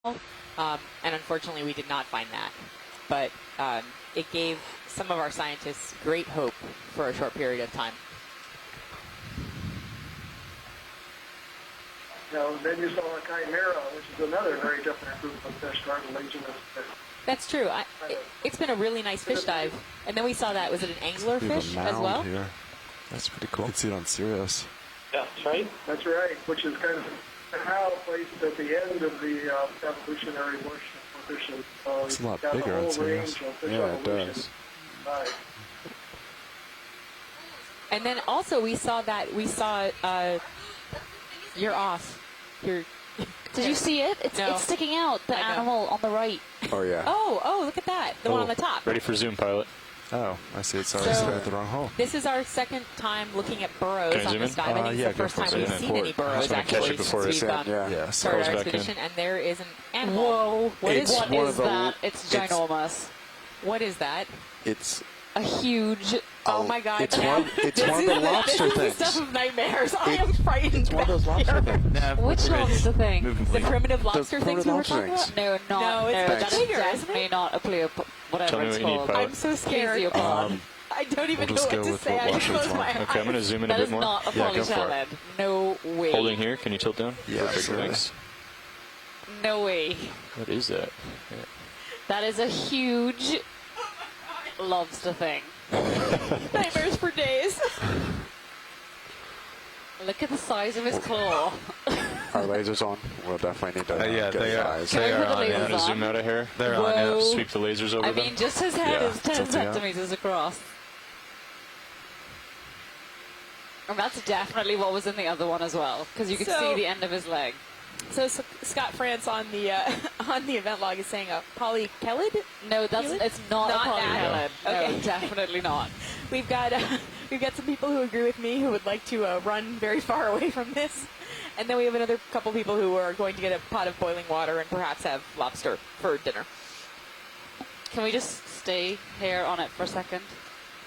and unfortunately we did not find that. But it gave some of our scientists great hope for a short period of time. Then you saw a chimera, which is another very different group of fish, cartilaginous fish. That's true. It's been a really nice fish dive. And then we saw that, was it an anglerfish as well? Here. That's pretty cool. You can see it on Sirius. Yeah, that's right. That's right, which is kind of now placed at the end of the evolutionary bush of fish. It's a lot bigger on Sirius. Yeah, it does. Right. And then also we saw you're off. Did you see it? It's sticking out, the animal on the right. Oh, yeah. Oh, look at that. The one on the top. Ready for zoom, pilot. Oh, I see. It's already at the wrong hole. This is our second time looking at burrows on this dive. I think it's the first time we've seen any burrows actually since we've started our expedition. And there is an animal. Whoa. What is that? It's ginormous. What is that? It's a huge... Oh my God! It's one of the lobster things. This is the stuff of nightmares. I am frightened. It's one of those lobster things. Which lobster thing? The primitive lobster things we were talking about? No, that's bigger, definitely not a pleop, whatever it's called. I'm so scared. I don't even know what to say. I can close my eyes. Okay, I'm going to zoom in a bit more. That is not a polycellid. No way. Holding here. Can you tilt down? Yeah, thanks. No way. What is that? Yeah. That is a huge lobster thing. Nightmares for days. Look at the size of his claw. Our lasers on. We'll definitely need to yeah, get they the are. eyes. They are on. I'm going to zoom out of here. They're on, yeah. Sweep the lasers over them. I mean, just his head is 10 centimeters across. And that's definitely what was in the other one as well, because you could see the end of his leg. So Scott France on the event log is saying a polycellid? No, it's not a polycellid. Okay, no, definitely not. We've got some people who agree with me who would like to run very far away from this, and then we have another couple people who are going to get a pot of boiling water and perhaps have lobster for dinner. Can we just stay here on it for a second?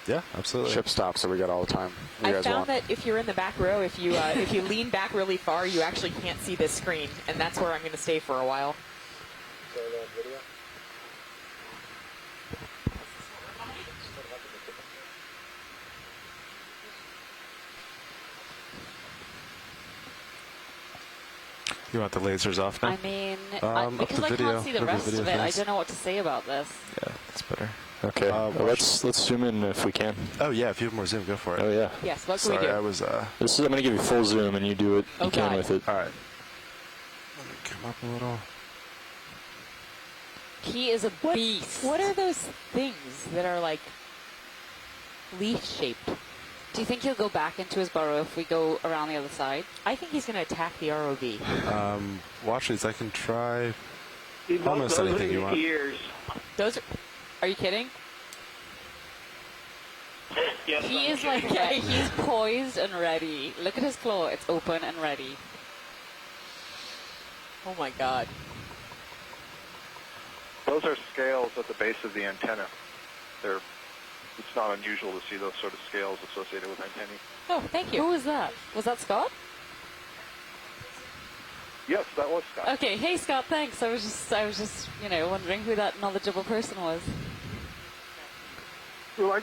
Yeah, absolutely. Ship stops, so we got all the time. I found that if you're in the back row, if you lean back really far, you actually can't see this screen, and that's where I'm going to stay for a while. You want the lasers off now? I mean, because I can't see the rest of it, I don't know what to say about this. Yeah, that's better. Okay, let's zoom in if we can. Oh yeah, if you have more zoom, go for it. Oh yeah. Yes, what can we do? I was. I'm going to give you full zoom, and you do what you can with it. All right. Let me come up a little. He is a beast. What are those things that are like leaf-shaped? Do you think he'll go back into his burrow if we go around the other side? I think he's going to attack the ROV. Watch these. I can try almost anything you want. Those are you kidding? Yes, he is like, he's poised and ready. Look at his claw. It's open and ready. Oh my God. Those are scales at the base of the antenna. It's not unusual to see those sort of scales associated with antennae. Oh, thank you. Who was that? Was that Scott? Yes, that was Scott. Okay, hey Scott, thanks. I was just, wondering who that knowledgeable person was. Well,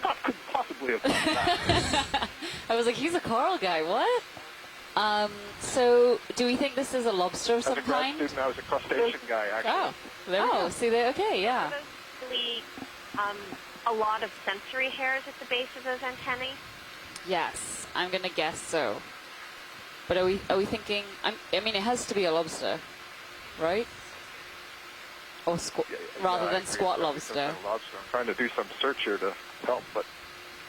Scott couldn't possibly have done that. I was like, he's a coral guy. What? So, do we think this is a lobster of some kind? As a grad student, I was a crustacean guy, actually. Oh, see, okay, yeah. Probably a lot of sensory hairs at the base of those antennae. Yes, I'm gonna guess so. But are we thinking? I mean, it has to be a lobster, right? Or rather than squat lobster. I'm trying to do some search here to help, but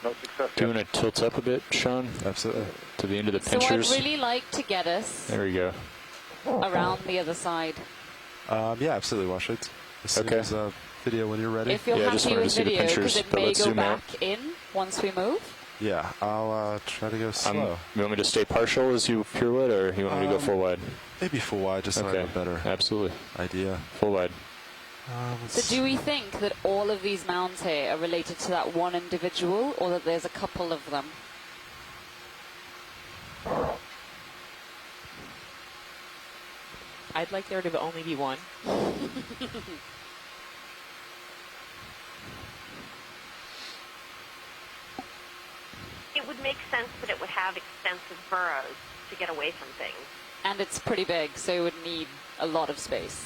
no success. Do you want to tilt up a bit, Sean? Absolutely. To the end of the pinchers. So I'd really like to get us. There we go. Around the other side. Yeah, absolutely. Watch it. Okay. Video when you're ready. If you're happy with video, because it may go back in once we move. Yeah, I'll try to go slow. You want me to stay partial as you pirouette, or you want me to go full wide? Maybe full wide, just so I have a better idea. Full wide. So do we think that all of these mounds here are related to that one individual, or that there's a couple of them? I'd like there to only be one. It would make sense that it would have extensive burrows to get away from things. And it's pretty big, so it would need a lot of space.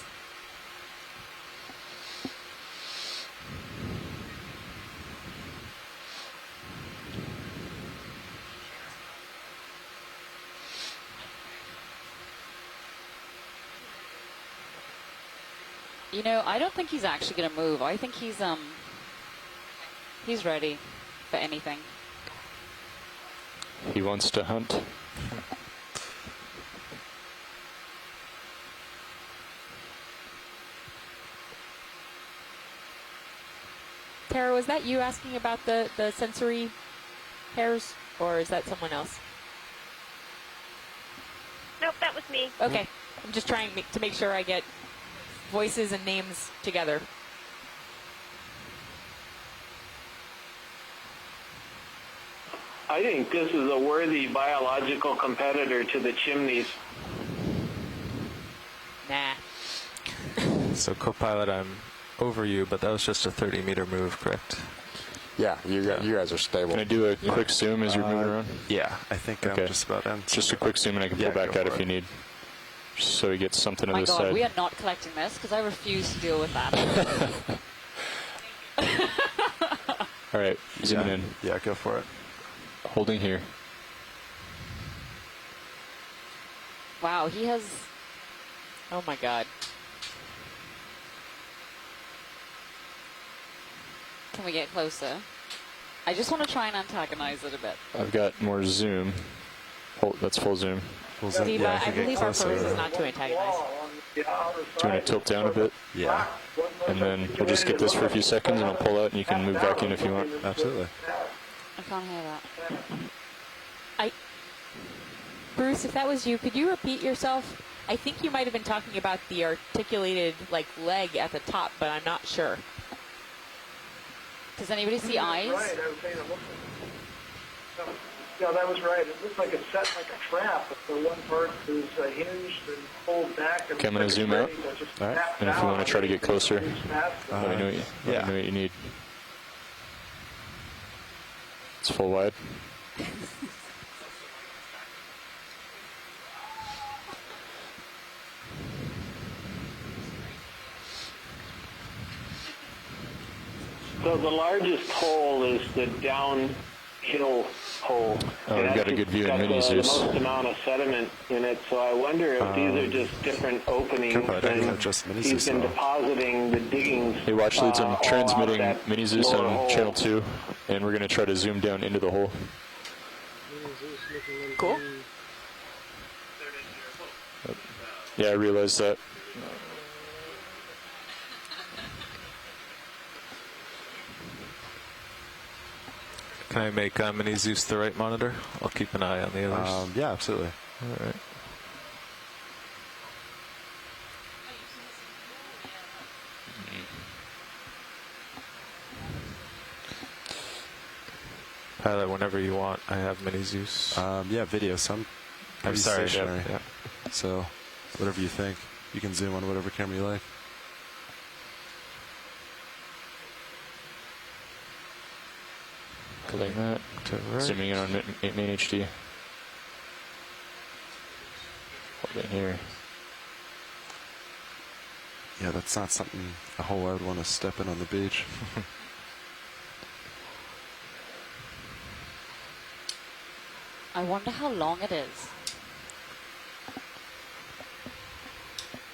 You know, I don't think he's actually going to move. I think he's ready for anything. He wants to hunt. Tara, was that you asking about the sensory hairs, or is that someone else? Nope, that was me. Okay. I'm just trying to make sure I get voices and names together. I think this is a worthy biological competitor to the chimneys. Nah. So, co-pilot, I'm over you, but that was just a 30-meter move, correct? Yeah, you guys are stable. Can I do a quick zoom as you're moving around? Yeah, I think Okay. I'm just about in. Just a quick zoom, and I can pull Yeah, back go out for if it. you need. Just so he gets something Oh to my the God, side. we are not collecting this because I refuse to deal with that. All right, zooming in. Yeah, go for it. Holding here. Wow, he has. Oh my God. Can we get closer? I just want to try and antagonize it a bit. I've got more zoom. That's full zoom. Steve, Yeah, I can get believe our closer. purpose is not to antagonize. Do you want to tilt down a bit? Yeah, And then we'll just get this for a few seconds, and I'll pull out, and you can move back in if you want. absolutely. I can't hear that. Bruce, if that was you, could you repeat yourself? I think you might have been talking about the articulated, leg at the top, but I'm not sure. Does anybody see eyes? Right, I was saying it looked yeah, that was right. It looks like it's set like a trap. If the one part is hinged and pulled back. And Okay, I'm gonna zoom out. All right. And if you want to try to get closer, let me know yeah. what you need. It's full wide. So the largest hole is the downhill hole. Oh, we've got a good view in got Mini the Zeus. most amount of sediment in it, so I wonder if these are just different openings Co-pilot, I think and they're just Mini he's Zeus been now. depositing the diggings. Hey, watch leads. I'm all out transmitting that Mini Zeus lower on hole. channel 2, and we're going to try to zoom down into the hole. Cool. Yeah, I realized that. Can I make Mini Zeus the right monitor? I'll keep an eye on the others. Yeah, absolutely. All right. Pilot, whenever you want, I have Mini Zeus. Yeah, video. Some I'm pretty sorry. stationary. Yeah. So, whatever you think, you can zoom on whatever camera you like. Like that. Zooming in on main HD. Hold it here. Yeah, that's not something a hole I would want to step in on the beach. I wonder how long it is.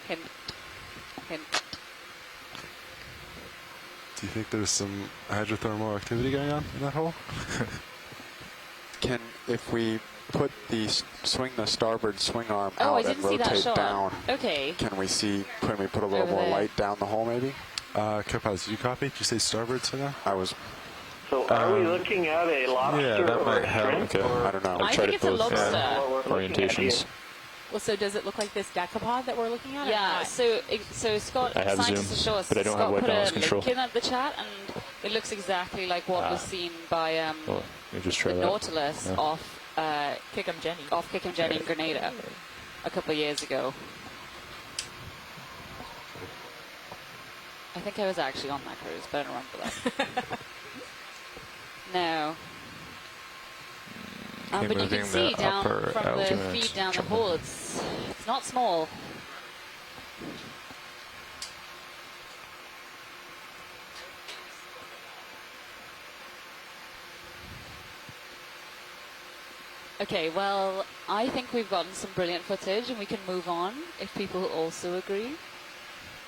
Hint. Hint. Do you think there's some hydrothermal activity going on in that hole? If we put swing the starboard swing arm Oh, I out and didn't see that rotate shot. down, Okay. can we put a little Over more there. light down the hole maybe? Co-pilot, did you copy? Did you say starboard swing on? I was, So are we looking at a lobster yeah, that or might a help. shrimp? Okay. Or I don't know. I've I tried think it it's a both lobster. what we're looking at here? orientations. Well, so does it look like this decapod that we're looking at? or Yeah, not? so Scott, I have scientists zoom, assure us, but I don't Scott have white put balance a control. link in at the chat, and it looks exactly like what was seen by Oh, let me just try the that. Nautilus Yeah. off Kick 'em Jenny. Kick 'em Jenny in Grenada a couple of years ago. think I was actually on that cruise, but I don't remember that. No. Okay, But you moving can see the down upper from the altitude. feed down the hole, it's not small. Okay, well, I think we've gotten some brilliant footage and we can move on if people also agree.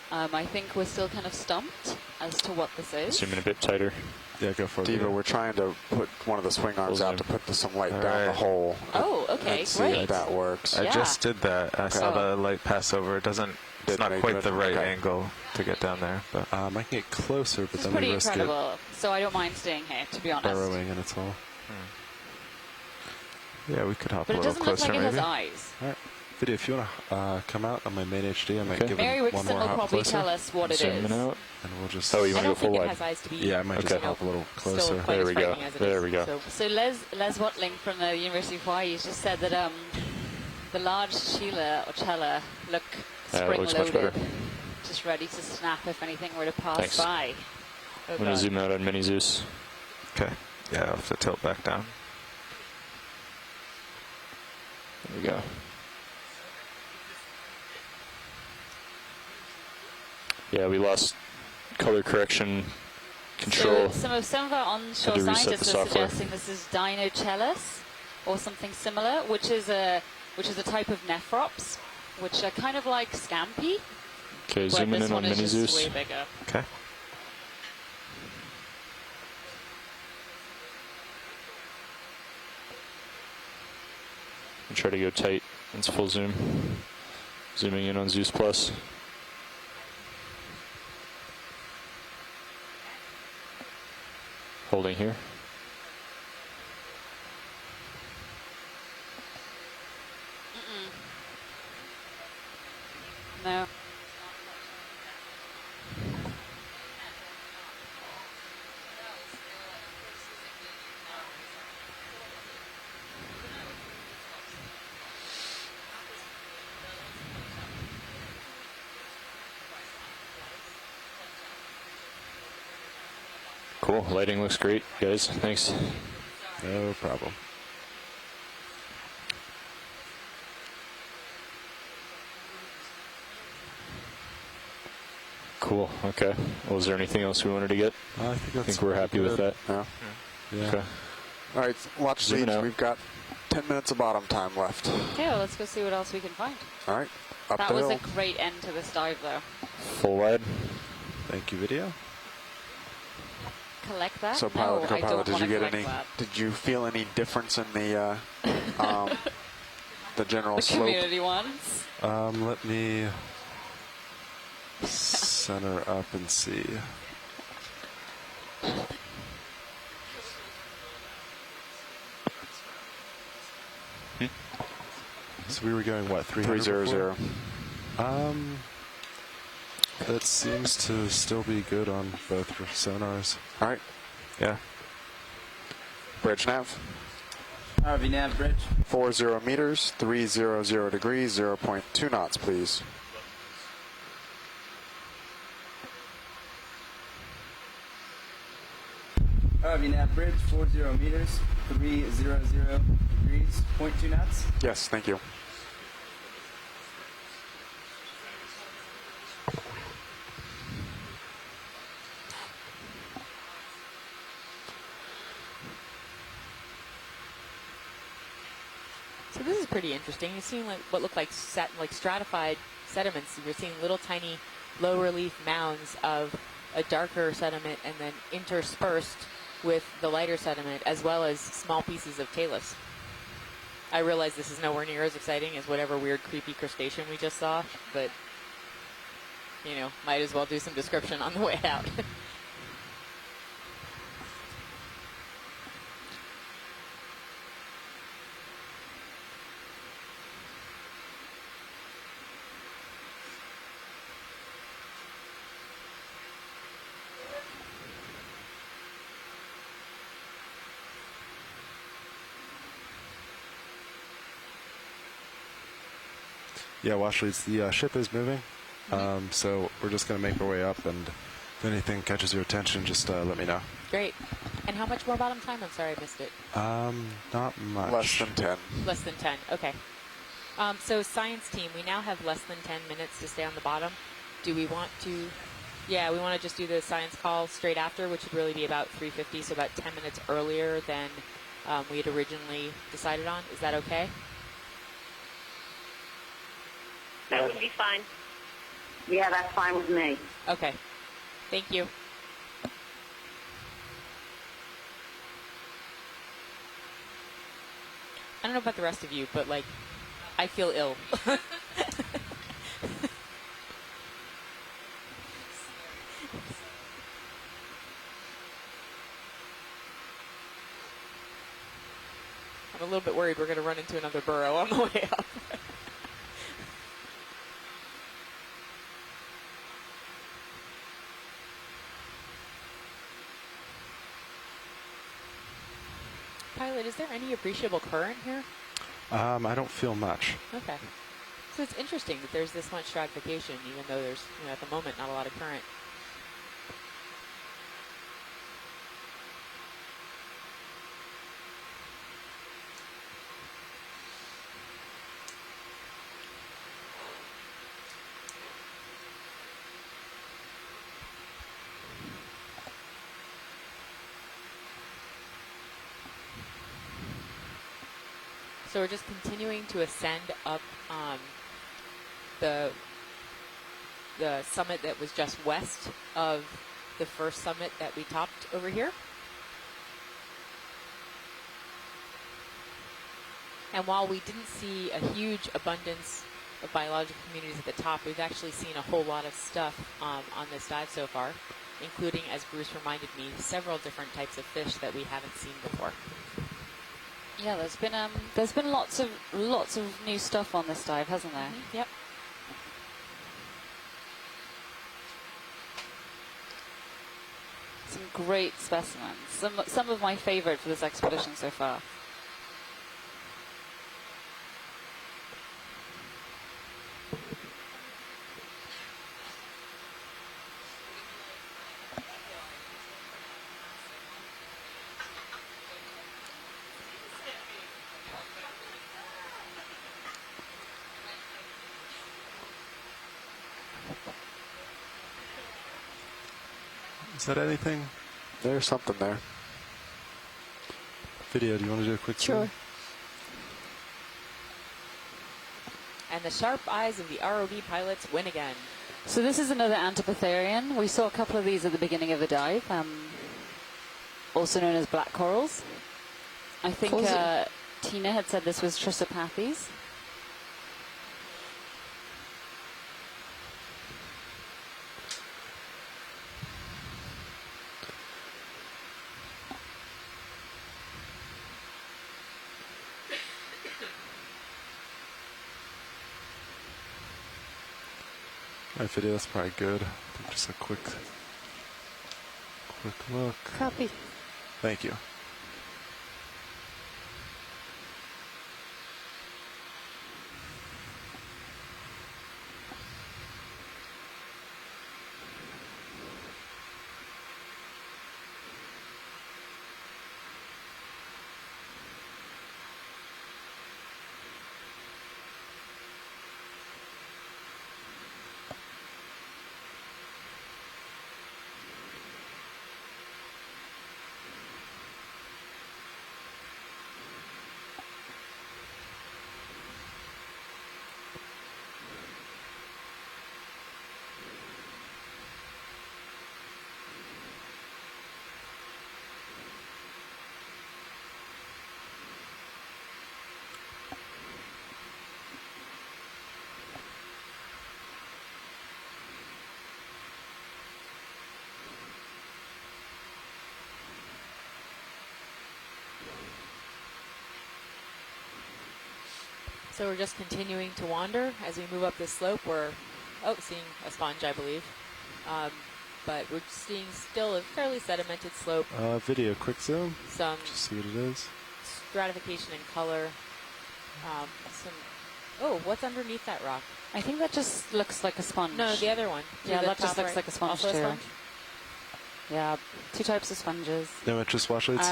I think we're still kind of stumped as to what this is. Zoom in a bit tighter. Yeah, go for it. Diva, we're trying to put one of the swing arms Full out to zoom. put some light All down the right. hole. Oh, okay, and see great. if that works. I Yeah. just did that. I saw the light pass over. It doesn't. It's Didn't not make quite it. the right Okay. angle to get down there, but I can get closer, but This is then pretty we risk incredible, so I don't mind staying here, to be it honest. burrowing in its hole. yeah, we could hop But a it little doesn't look closer like it has maybe. eyes. All right. Video, if you want to come out on my main HD, I might Okay. give Mary it one Rickson more will hop probably closer. tell us what it Zooming is. out. And we'll just... Oh, you I want to go don't full think it wide? has eyes to be. Yeah, I might just Okay. hop a little Still closer. quite There as we go. frightening as it There is. we go. So Les Watling from the University of Hawaii has just said that the large Chela look Yeah, it looks much spring-loaded, better. just ready to snap if anything were to pass Thanks. by. Oh, I'm going to God. zoom out on Mini Zeus. Okay. Yeah, I'll have to tilt back down. There we go. Yeah, we lost color correction control. So some of our onshore Had to reset scientists the are software. suggesting this is Dinochelus or something similar, which is a type of nephrops, which are kind of like scampi. Okay, But zooming this in one on is Mini just Zeus. way bigger. Okay. And try to go tight. It's full zoom. Zooming in on Zeus Plus. Holding here. No. Cool. Lighting looks great, guys. Thanks. No problem. Cool. Okay. Well, is there anything else we wanted to get? I think We're happy with that. Yeah. Yeah. Okay. All right, watch Zoom it these. out. We've got 10 minutes of bottom time left. Okay, well, let's go see what else we can find. All right, up That the was hill. a great end to this dive, though. Full wide. Thank you, video. Collect that? So, no, pilot, I co-pilot, don't did want you to get collect any? that. Did you feel any difference in the the general The slope? community ones. Let me center up and see. So we were going, what, 300 300. before? That seems to still be good on both sonars. All right, Yeah. bridge nav. RV nav bridge. 40 meters, 300 degrees, 0.2 knots, please. RV nav bridge, 40 meters, 300 degrees, 0.2 knots. Yes, thank you. So this is pretty interesting. You're seeing like what look like stratified sediments. You're seeing little tiny low relief mounds of a darker sediment and then interspersed with the lighter sediment as well as small pieces of talus. I realize this is nowhere near as exciting as whatever weird creepy crustacean we just saw, but you know, might as well do some description on the way out. Yeah, Washley, the ship is moving. So we're just going to make our way up and If anything catches your attention, just let me know. Great. And how much more bottom time? I'm sorry, I missed it. Not much. Less than 10. Less than 10. Okay. So science team, we now have less than 10 minutes to stay on the bottom. Do we want to? Yeah, we want to just do the science call straight after, which would really be about 3:50, so about 10 minutes earlier than we had originally decided on. Is that okay? That would be fine. Yeah, that's fine with me. Okay. Thank you. I don't know about the rest of you, but, like, I feel ill. I'm a little bit worried we're going to run into another burrow on the way up. Pilot, is there any appreciable current here? I don't feel much. Okay. So it's interesting that there's this much stratification, even though there's, at the moment, not a lot of current. So we're just continuing to ascend up the summit that was just west of the first summit that we topped over here. And while we didn't see a huge abundance of biological communities at the top, we've actually seen a whole lot of stuff on this dive so far, including, as Bruce reminded me, several different types of fish that we haven't seen before. Yeah, there's been lots of new stuff on this dive, hasn't there? Mm-hmm. Yep. Some great specimens. Some of my favorite for this expedition so far. Is that anything? There's something there. Video, do you want to do a quick Sure. zoom? And the sharp eyes of the ROV pilots win again. So this is another Antipotherian. We saw a couple of these at the beginning of the dive, also known as black corals. I think Tina had said this was Trisopathes. My video, that's probably good. Just a quick look. Copy. Thank you. So we're just continuing to wander as we move up this slope. We're seeing a sponge, I believe. But we're seeing still a fairly sedimented slope. Video, quick zoom. Some Just see what it is. stratification in color. What's underneath that rock? I think that just looks like a sponge. No, the other one. Yeah, To the that just top looks right. like a sponge Also a too. sponge? Yeah, 2 types of sponges. No interest wash leads?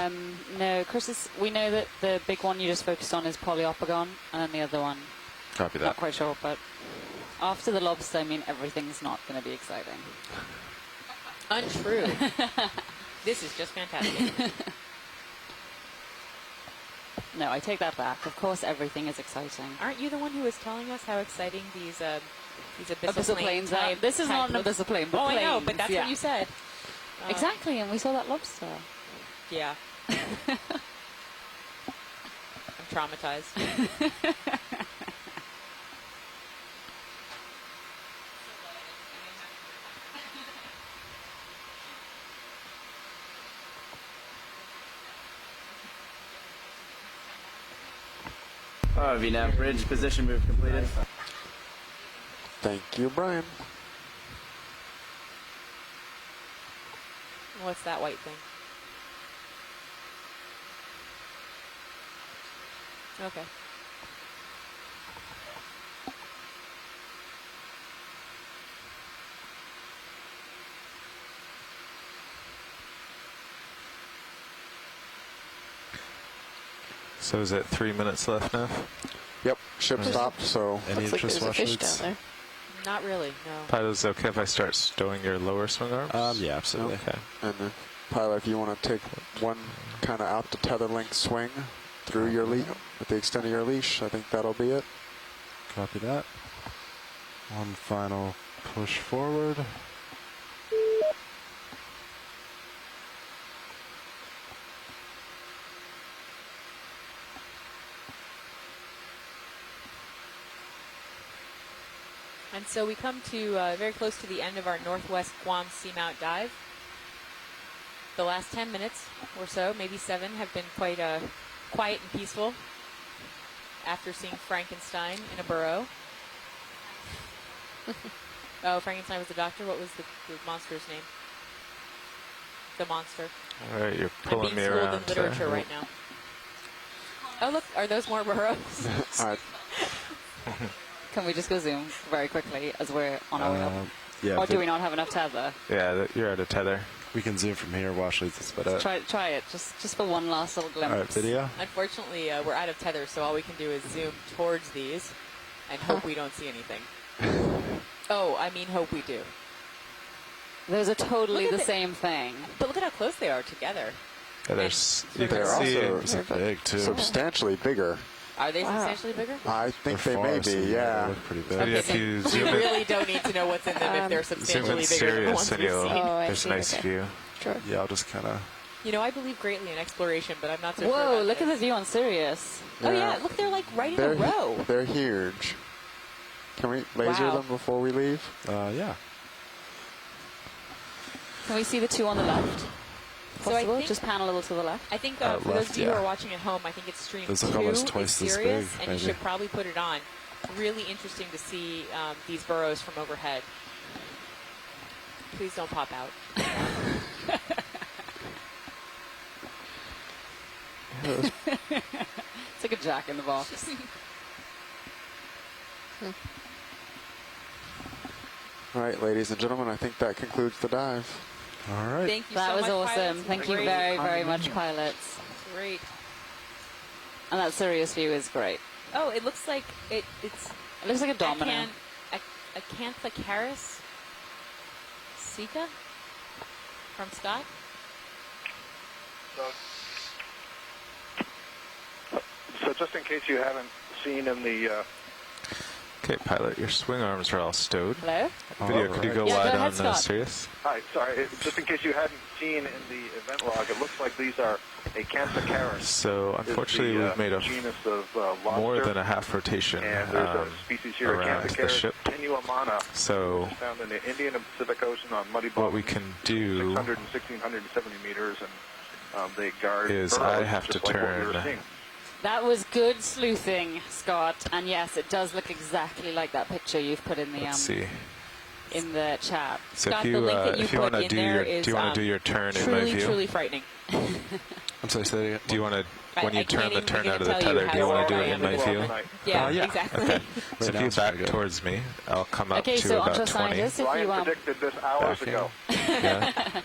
No, Chris, we know that the big one you just focused on is polyopogon, and then the other one, Copy that. not quite sure, but after the lobster, I mean, everything's not going to be exciting. Untrue. This is just fantastic. No, I take that back. Of course, everything is exciting. Aren't you the one who was telling us how exciting these abyssal Abyssal plains are. This is not an abyssal plain, but I know, plains, but that's yeah. what you said. Exactly, and we saw that lobster. Yeah. I'm traumatized. VNAV bridge position move completed. Thank you, Brian. What's that white thing? Okay. So is it 3 minutes left now? Yep, ship stopped, so... Any interest wash leads? Not really, no. Pilot, is it okay if I start stowing your lower swing arms? Yeah, absolutely. Okay. And then, pilot, if you want to take one kind of out to tether length swing through your leash, with the extent of your leash, I think that'll be it. Copy that. One final push forward. And so we come to very close to the end of our Northwest Guam Seamount dive. The last 10 minutes or so, maybe 7, have been quite quiet and peaceful after seeing Frankenstein in a burrow. Oh, Frankenstein was the doctor? What was the monster's name? The monster. All right, you're I'm pulling being me schooled around. in literature right now. Oh, look, are those more burrows? All right. Can we just go zoom very quickly as we're on our way up? Yeah. Or do we not have enough tether? Yeah, you're at a tether. We can zoom from here. Wash leads, that's about it. Try it, just for one last little glimpse. All right, video. Unfortunately, we're out of tether, so all we can do is zoom towards these and hope we don't see anything. Oh, I mean hope we do. Those are totally the same thing. But look at how close they are together. Yeah, you They're can see also big, too. substantially bigger. Are they substantially bigger? I think They're they may far, so be, yeah. They look pretty big. Okay, if you We zoom in, really don't need to know what's in them if they're zoom substantially in bigger than the ones serious, and we've you'll, seen. there's a nice view. Sure. Yeah, I'll just kind of... You know, I believe greatly in exploration, but I'm not so sure Whoa, about look at this. the view on Sirius. Oh yeah, look, they're like right in a row. They're huge. Can we laser Wow. them before we leave? Yeah. Can we see the 2 on the left? So I Possible? think, Just pan a little to the left. I think for those left, of you who yeah. are watching at home, I think it's stream Those 2. look almost It's twice this serious, big, and you maybe. should probably put it on. Really interesting to see these burrows from overhead. Please don't pop out. It's like a jack in the box. All right, ladies and gentlemen, I think that concludes the dive. All right. Thank you That so was much, awesome. pilots. Thank you Great. very, very much, pilots. Great. And that Sirius view is great. Oh, it looks like it's It looks like a domino. Acanthocaris Sika from Scott. So just in case you haven't seen in the Okay, pilot, your swing arms are all stowed. Hello? Video, could you go Yeah, go wide ahead, on Scott. Sirius? Hi, sorry. Just in case you hadn't seen in the event log, it looks like these are Acanthocaris. So unfortunately, we've made a genus of lobster, more than a half rotation and there's a species here, around the Acanthocaris ship. tenuamana, So found in the Indian and Pacific Ocean on muddy what bottoms, we can do 600 and 1,670 meters, and they guard is burrows, I have just to like what we were turn. seeing. That was good sleuthing, Scott. And yes, it does look exactly like that picture you've put in the Let's see. in the chat. So Scott, if the you link that you if you put want to in do there your is do you want to do your turn in my truly, view? truly frightening. I'm sorry, say that again. Do you want to when I you turn can't the even turn begin out to of the tell you tether? Do how you want to do I it in am my as view? well. Yeah, yeah. exactly. Okay. So if now you it's back pretty good. towards me, I'll come up Okay, to so about Ultra 20. Scientist, if Ryan you predicted this hours Backing. ago. Yeah.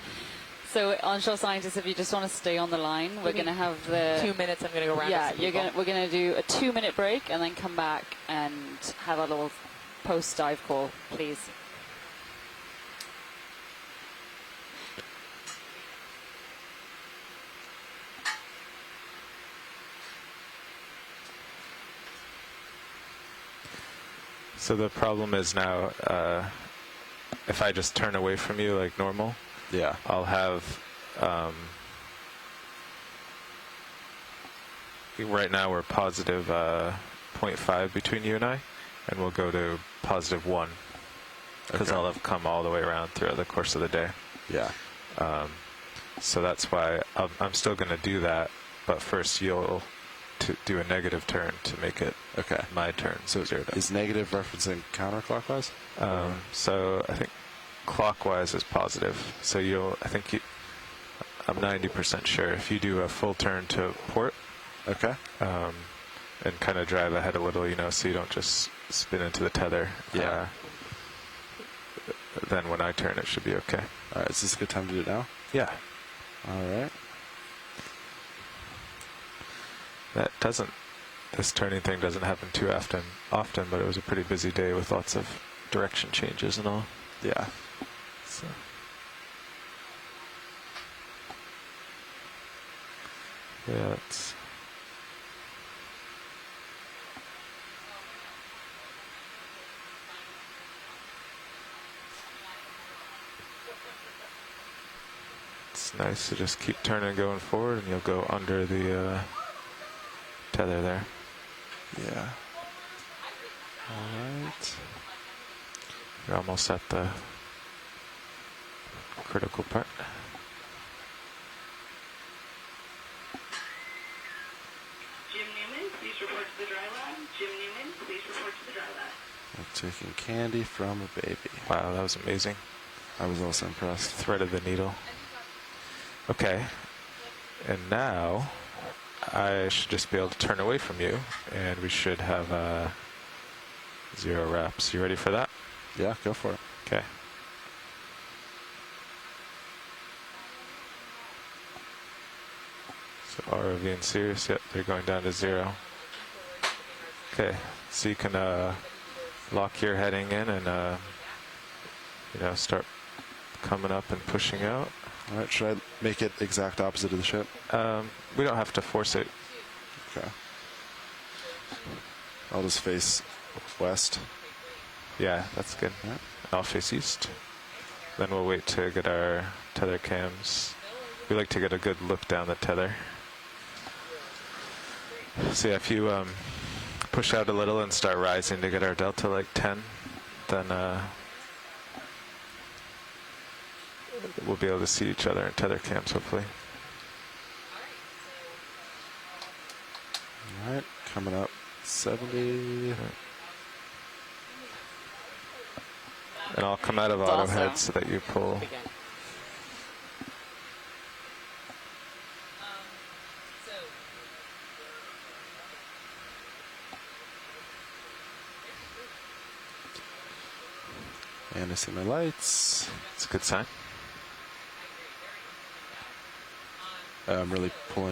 So, onshore scientists, if you just want to stay on the line, we're going to have the 2 minutes. I'm going to go round. Yeah, we're going to do a 2-minute break and then come back and have a little post dive call, please. So the problem is now, if I just turn away from you like normal, Yeah. I'll have, right now we're positive 0.5 between you and I, and we'll go to positive 1, because Okay. I'll have come all the way around throughout the course of the day. Yeah. So that's why I'm still going to do that, but first you'll do a negative turn to make it Okay. my turn. So 0 to. Is negative referencing counterclockwise? So I think clockwise is positive. So I'm 90% sure if you do a full turn to port, Okay. and kind of drive ahead a little, so you don't just spin into the tether. Yeah. Then when I turn, it should be okay. All right. Is this a good time to do it now? Yeah. All right. This turning thing doesn't happen too often, but it was a pretty busy day with lots of direction changes and all. Yeah. So. Yeah, it's nice to just keep turning going forward, and you'll go under the tether there. Yeah. All right. You're almost at the critical part. Jim Newman, please report to the dry lab. Jim Newman, please report to the dry lab. I'm taking candy from a baby. Wow, that was amazing. I was also impressed. Threaded the needle. Okay. And now I should just be able to turn away from you, and we should have 0 reps. You ready for that? Yeah, go for it. Okay. So ROV and Sirius, yep, they're going down to 0. Okay, so you can lock your heading in and start coming up and pushing out. All right. Should I make it exact opposite of the ship? We don't have to force it. Okay. I'll just face west. Yeah, that's good. Yeah. I'll face east. Then we'll wait to get our tether cams. We like to get a good look down the tether. So yeah, if you push out a little and start rising to get our delta like 10, then we'll be able to see each other in tether cams, hopefully. All right. Coming up 70. And I'll come out of auto head so that you pull. And I see my lights. It's a good sign. I'm really pulling